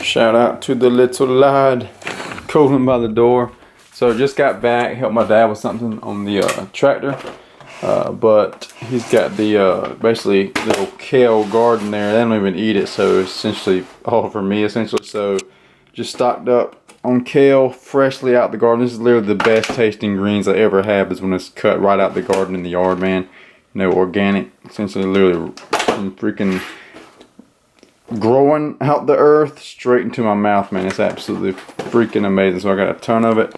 Shout out to the little lad cooling by the door. So just got back, helped my dad with something on the tractor. But he's got the basically little kale garden there. They don't even eat it, so it's essentially all for me essentially. So just stocked up on kale freshly out the garden. This is literally the best tasting greens I ever have, is when it's cut right out the garden in the yard, man. You know, organic, essentially literally from freaking growing out the earth straight into my mouth, man. It's absolutely freaking amazing. So I got a ton of it.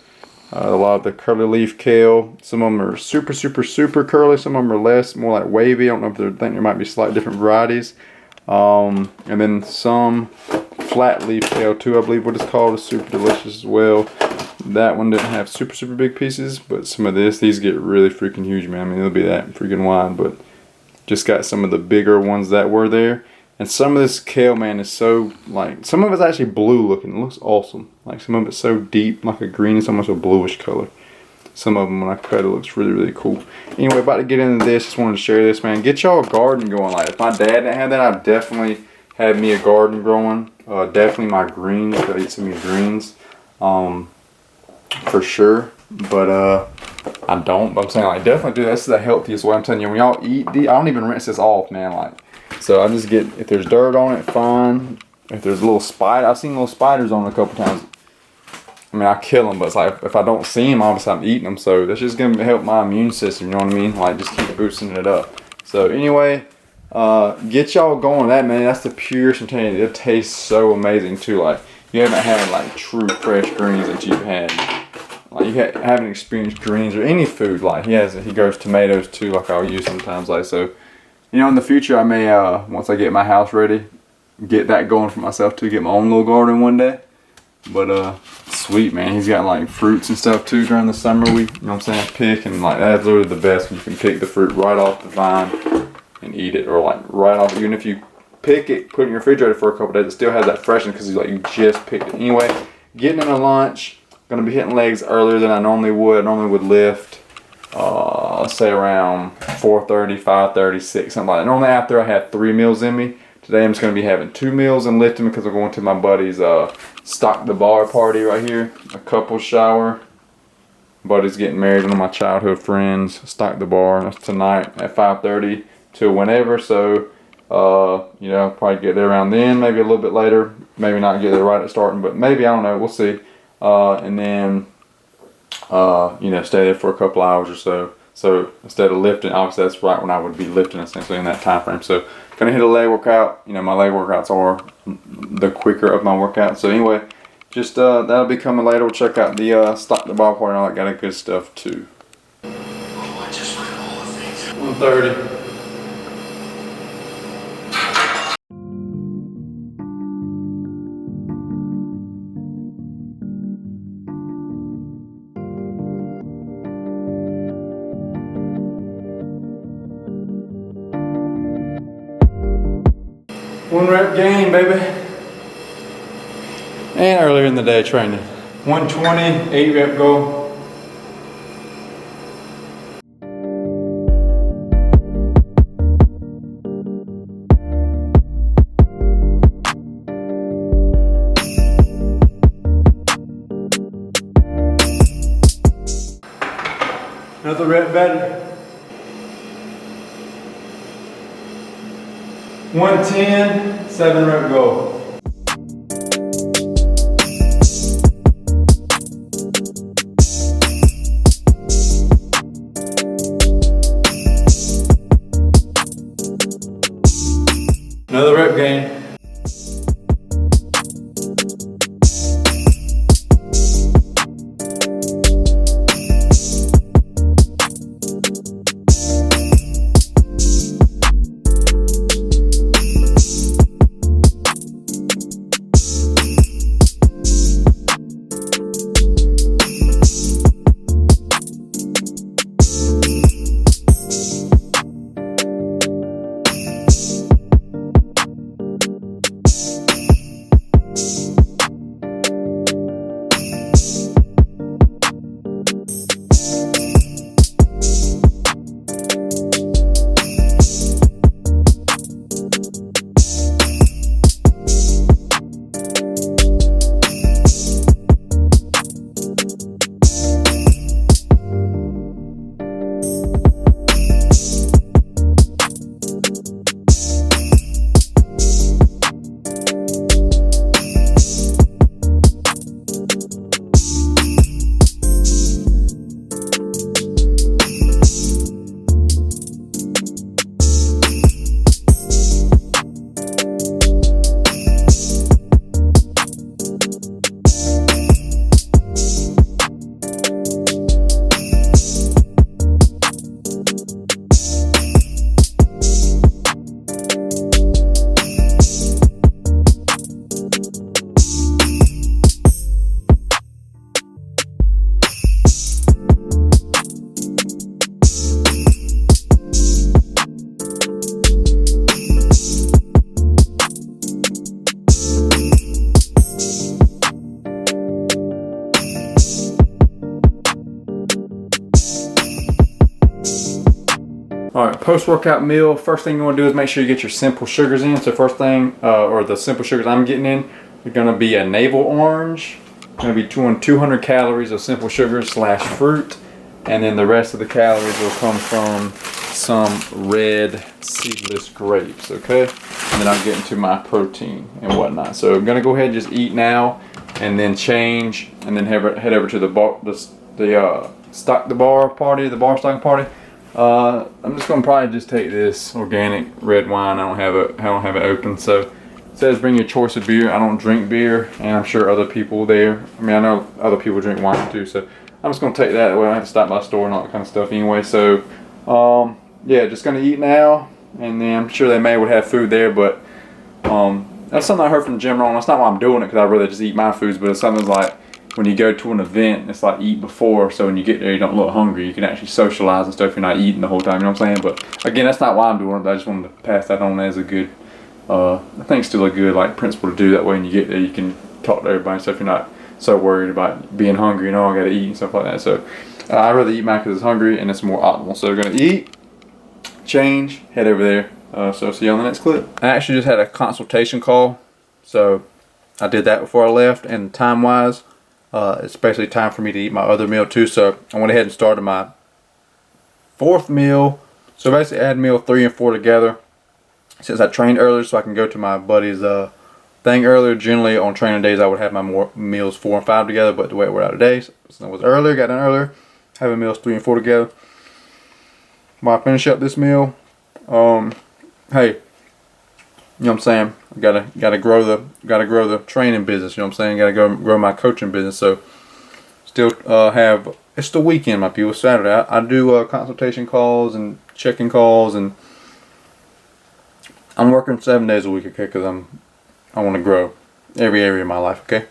A lot of the curly leaf kale. Some of them are super curly. Some of them are less, more like wavy. I don't know if I think there might be slightly different varieties. And then some flat leaf kale too, I believe what it's called, is super delicious as well. That one didn't have super big pieces, but some of these get really freaking huge, man. I mean, it'll be that freaking wide, but just got some of the bigger ones that were there. And some of this kale, man, is so, like, some of it's actually blue looking. It looks awesome. Like, some of it's so deep, like a green. It's almost a bluish color. Some of them, when I cut it, looks really cool. Anyway, about to get into this. Just wanted to share this, man. Get y'all a garden going. Like, if my dad didn't have that, I'd definitely have me a garden growing. Definitely my greens. Gotta eat some of these greens. For sure. But, I don't. But I'm saying, like, definitely do that. This is the healthiest way. I'm telling you, when y'all eat these, I don't even rinse this off, man. Like, so I just get, if there's dirt on it, fine. If there's a little spider, I've seen little spiders on it a couple times. I mean, I kill them, but it's like, if I don't see them, obviously I'm eating them. So that's just going to help my immune system, you know what I mean? Like, just keep boosting it up. So anyway, get y'all going with that, man. That's the purest intent. It tastes so amazing too. Like, you haven't had like true fresh greens that you've had. Like, you haven't experienced greens or any food. Like, he grows tomatoes too, like I'll use sometimes. Like, so, you know, in the future, I may, once I get my house ready, get that going for myself too, get my own little garden one day. But, sweet, man. He's got, like, fruits and stuff too during the summer. You know what I'm saying? Pick, and, like, that's literally the best when you can pick the fruit right off the vine and eat it. Or, like, right off, even if you pick it, put it in your refrigerator for a couple days, it still has that freshness because, like, you just picked it. Anyway, getting into lunch. Gonna be hitting legs earlier than I normally would. I normally would lift, let's say around 4:30, 5:30, 6, something like that. Normally after I have 3 meals in me. Today I'm just going to be having 2 meals and lifting because I'm going to my buddy's Stock the Bar party right here. A couples shower. Buddy's getting married, one of my childhood friends. Stock the Bar. That's tonight at 5:30 till whenever. So, you know, probably get there around then. Maybe a little bit later. Maybe not get there right at starting, but maybe, I don't know. We'll see. And then, you know, stay there for a couple hours or so. So instead of lifting, obviously that's right when I would be lifting essentially in that time frame. So gonna hit a leg workout. You know, my leg workouts are the quicker of my workouts. So anyway, just that'll be coming later. We'll check out the Stock the Bar party and all that kind of good stuff too. 1:30. One rep gain, baby. And earlier in the day training. 120, 8 rep goal. Another rep better. 110, 7 rep goal. Another rep gain. post-workout meal, first thing you want to do is make sure you get your simple sugars in. So first thing, or the simple sugars I'm getting in, are going to be a navel orange. Going to be 200 calories of simple sugars / fruit. And then the rest of the calories will come from some red seedless grapes, okay? And then I'll get into my protein and whatnot. So I'm gonna go ahead and just eat now, and then change, and then head over to the bar, the bar stocking party. I'm just gonna probably just take this organic red wine. I don't have it open. So it says bring your choice of beer. I don't drink beer, and I'm sure other people there. I mean, I know other people drink wine too. So I'm just gonna take that. Well, I have to stop by the store and all that kind of stuff anyway. So yeah, just gonna eat now, and then I'm sure they would have food there, but that's something I heard from Jim Rohn. That's not why I'm doing it, because I'd rather just eat my foods, but it's something like when you go to an event, it's like eat before, so when you get there you don't look hungry. You can actually socialize and stuff if you're not eating the whole time, you know what I'm saying? But again, that's not why I'm doing it, but I just wanted to pass that on as a good, I think still a good like principle to do. That way when you get there you can talk to everybody and stuff. You're not so worried about being hungry, you know, I gotta eat and stuff like that. So I'd rather eat mine because it's hungry and it's more optimal. So we're gonna eat, change, head over there. So see you on the next clip. I actually just had a consultation call, so I did that before I left, and time wise it's basically time for me to eat my other meal too. So I went ahead and started my 4th meal. So basically add meal 3 and 4 together, since I trained earlier so I can go to my buddy's thing earlier. Generally on training days I would have my meals 4 and 5 together, but the way it worked out today, since I was earlier, got done earlier, having meals 3 and 4 together. While I finish up this meal, hey, you know what I'm saying? Gotta grow the training business. You know what I'm saying? Gotta grow my coaching business. So still it's the weekend, my people. Saturday I do consultation calls and check-in calls, and I'm working 7 days a week, okay? Because I want to grow every area of my life, okay?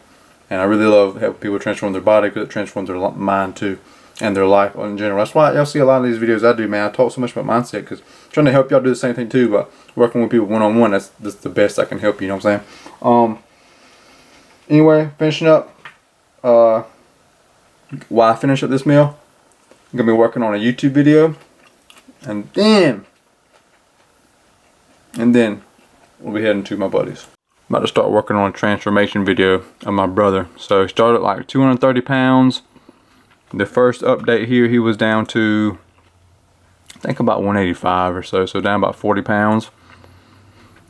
And I really love helping people transform their body, because it transforms their mind too, and their life in general. That's why y'all see a lot of these videos I do, man. I talk so much about mindset because I'm trying to help y'all do the same thing too, but working with people one-on-one, that's the best I can help you, know what I'm saying? Anyway, finishing up, while I finish up this meal, I'm going to be working on a YouTube video, and then we'll be heading to my buddies. I'm about to start working on a transformation video of my brother. So he started like 230 pounds. The first update here, he was down to, I think about 185 or so, so down about 40 pounds.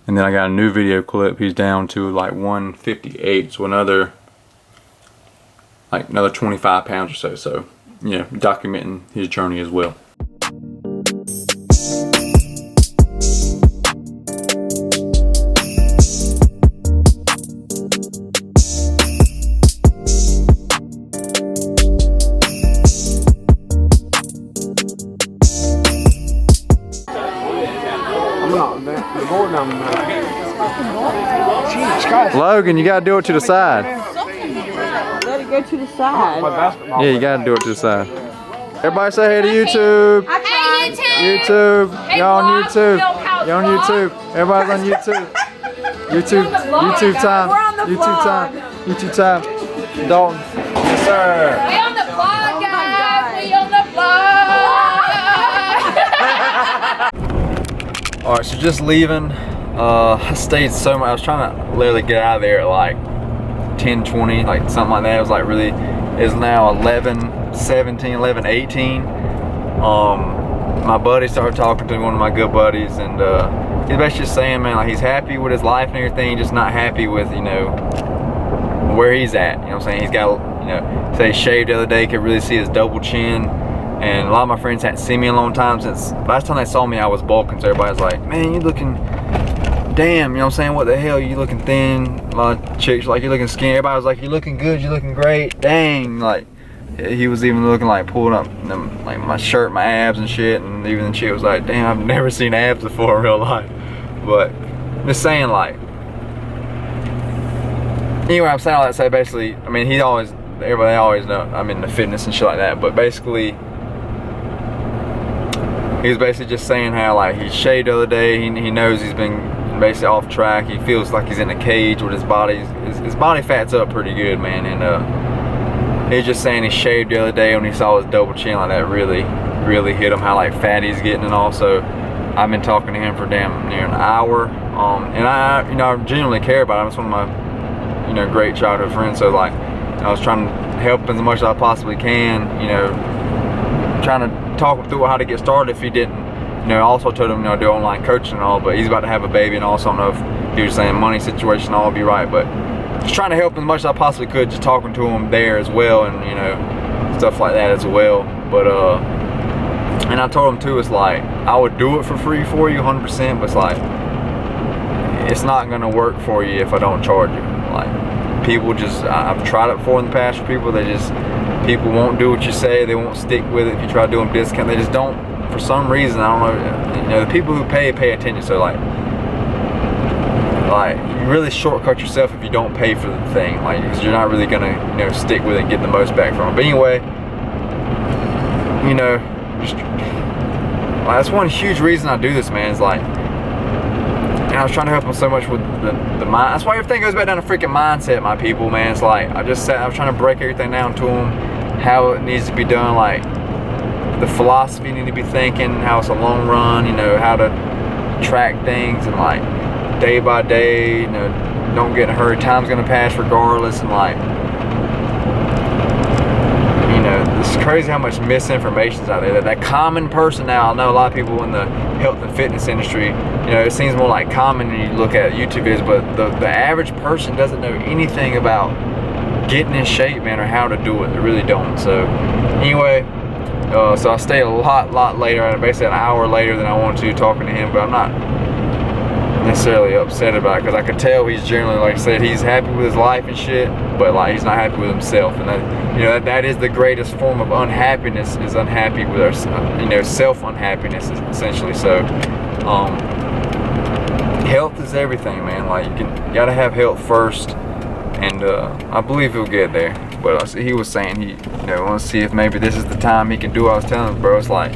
And then I got a new video clip, he's down to like 158, so another 25 pounds or so. So, yeah, documenting his journey as well. Logan, you gotta do it to the side. Let it go to the side. Yeah, you gotta do it to the side. Everybody say hey to YouTube. Hey YouTube. YouTube. Hey, Y'all on vlog. YouTube. Milk Y'all on vlog. YouTube. Everybody's on YouTube. YouTube time. We're on the YouTube vlog. time. YouTube time. Dalton. Yes, sir. We on the vlog, Oh my guys. God. We on the vlog. Alright, so just leaving. I stayed so much. I was trying to literally get out of there at like 10:20, like something like that. It was like really, it's now 11:17, 11:18. My buddy started talking to one of my good buddies, and he's basically just saying, man, like he's happy with his life and everything, just not happy with, you know, where he's at. You know what I'm saying? He's got, you know, say he shaved the other day, could really see his double chin. And a lot of my friends hadn't seen me in a long time. Since last time they saw me, I was bulking. So everybody's like, man, you looking, damn, you know what I'm saying? What the hell, you looking thin? A lot of chicks like, you're looking skinny. Everybody was like, you're looking good, you're looking great. Dang, like, he was even looking like pulling up like my shirt, my abs and shit. And even the chick was like, damn, I've never seen abs before in real life. But I'm just saying, like, anyway, I'm saying all that to say basically, I mean, everybody always know I'm into fitness and shit like that. But basically, he was basically just saying how like he shaved the other day, he knows he's been basically off track, he feels like he's in a cage with his body, his body fat's up pretty good, man, and he's just saying he shaved the other day when he saw his double chin, like that really hit him, how like fat he's getting, and also I've been talking to him for damn near an hour, and I genuinely care about him. It's one of my, great childhood friends. So like, I was trying to help him as much as I possibly can. Trying to talk him through how to get started if he didn't. Also told him, do online coaching and all, but he's about to have a baby, and also I don't know if he was saying money situation all be right, but just trying to help him as much as I possibly could, just talking to him there as well, and stuff like that as well. But and I told him too, it's like, I would do it for free for you 100%, but it's like, it's not gonna work for you if I don't charge you. Like, people just, I've tried it before in the past for people, people won't do what you say, they won't stick with it. If you try to do them discount, they just don't, for some reason, I don't know, the people who pay attention. So like you really shortcut yourself if you don't pay for the thing, like, because you're not really gonna stick with it and get the most back from it. But anyway, that's one huge reason I do this, man, is like, and I was trying to help him so much with the mind. That's why everything goes back down to freaking mindset, my people, man. It's like, I was trying to break everything down to him, how it needs to be done, like the philosophy you need to be thinking, how it's a long run, how to track things, and like day by day, don't get in a hurry, time's gonna pass regardless, and like, it's crazy how much misinformation is out there. That common person now, I know a lot of people in the health and fitness industry, it seems more like common when you look at YouTube videos, but the average person doesn't know anything about getting in shape, man, or how to do it. They really don't. So anyway, so I stayed a lot later, basically an hour later than I wanted to, talking to him, but I'm not necessarily upset about it, because I could tell he's generally, like I said, he's happy with his life and shit, but like, he's not happy with himself, and that, that is the greatest form of unhappiness, is unhappy with our, self-unhappiness, essentially. So health is everything, man. Like, you gotta have health first, and I believe he'll get there. But he was saying he want to see if maybe this is the time he can do what I was telling him, bro. It's like,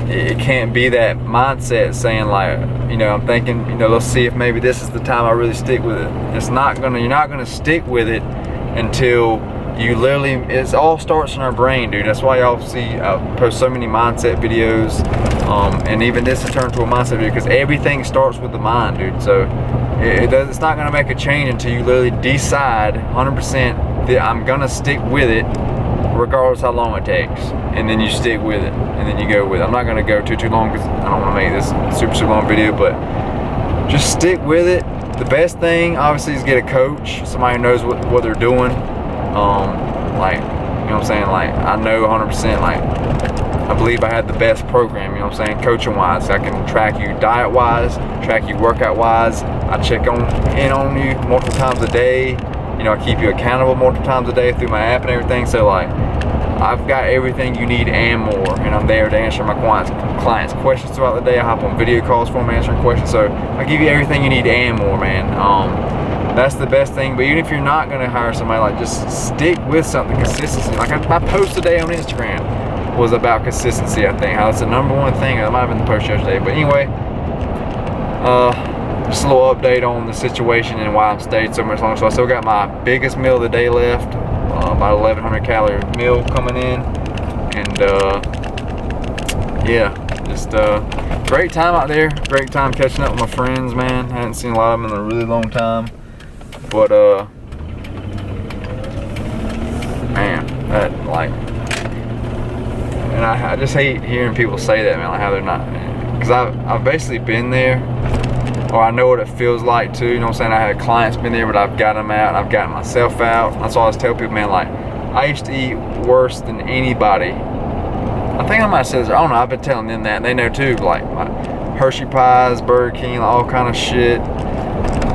it can't be that mindset saying like, I'm thinking, let's see if maybe this is the time I really stick with it. You're not gonna stick with it until you literally, it all starts in our brain, dude. That's why y'all see I post so many mindset videos, and even this has turned to a mindset video, because everything starts with the mind, dude. So it's not gonna make a change until you literally decide 100% that I'm gonna stick with it, regardless how long it takes, and then you stick with it, and then you go with it. I'm not gonna go too long, because I don't want to make this super long video, but just stick with it. The best thing obviously is get a coach, somebody who knows what they're doing. Like, you know what I'm saying, like, I know 100%, like, I believe I had the best program, you know what I'm saying, coaching wise. I can track you diet wise, track you workout wise. I check in on you multiple times a day. I keep you accountable multiple times a day through my app and everything. So like, I've got everything you need and more, and I'm there to answer my clients' questions throughout the day. I hop on video calls for them answering questions. So I give you everything you need and more, man. That's the best thing. But even if you're not gonna hire somebody, like, just stick with something, consistency. Like my post today on Instagram was about consistency. I think how it's the #1 thing. It might have been the post yesterday, but anyway, just a little update on the situation and why I'm stayed so much longer. So I still got my biggest meal of the day left, about 1,100 calorie meal coming in, and yeah, just great time out there. Great time catching up with my friends, man. I hadn't seen a lot of them in a really long time, but man, that, like, and I just hate hearing people say that, man, like how they're not, because I've basically been there, or I know what it feels like too, you know what I'm saying? I had clients been there, but I've got them out, and I've gotten myself out. That's why I always tell people, man, like, I used to eat worse than anybody. I think I might have said this, I don't know, I've been telling them that, and they know too, like, my Hershey pies, Burger King, all kind of shit,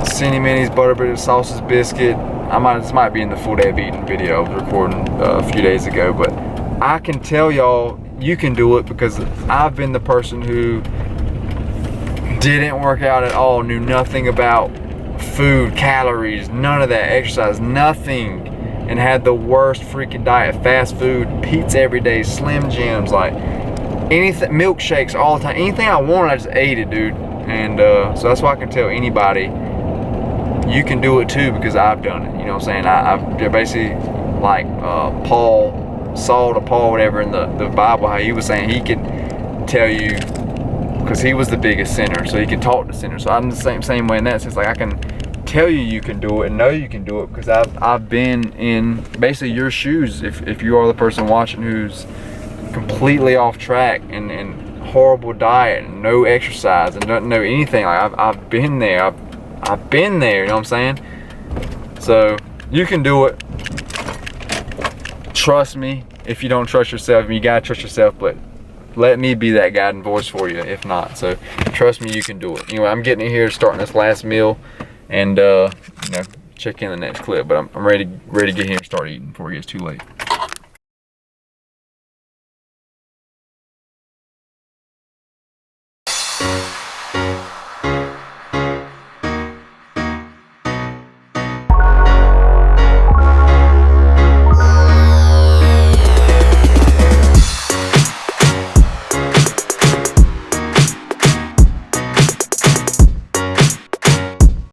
Cinny Minis, Butterbread, Sausage Biscuit. This might be in the full day of eating video I was recording a few days ago, but I can tell y'all, you can do it, because I've been the person who didn't work out at all, knew nothing about food, calories, none of that, exercise, nothing, and had the worst freaking diet, fast food, pizza every day, Slim Jims, like anything, milkshakes all the time, anything I wanted, I just ate it, dude. And so that's why I can tell anybody, you can do it too, because I've done it, you know what I'm saying? I've basically, like Saul, whatever, in the Bible, how he was saying he could tell you because he was the biggest sinner, so he can talk to sinners. So I'm the same way in that sense. Like, I can tell you can do it and know you can do it because I've been in basically your shoes. If you are the person watching who's completely off track and horrible diet and no exercise and doesn't know anything, like I've been there. I've been there. You know what I'm saying? So you can do it. Trust me. If you don't trust yourself, you gotta trust yourself, but let me be that guiding voice for you if not. So trust me, you can do it. Anyway, I'm getting it here, starting this last meal, and you know, check in the next clip. But I'm ready to get here and start eating before it gets too late.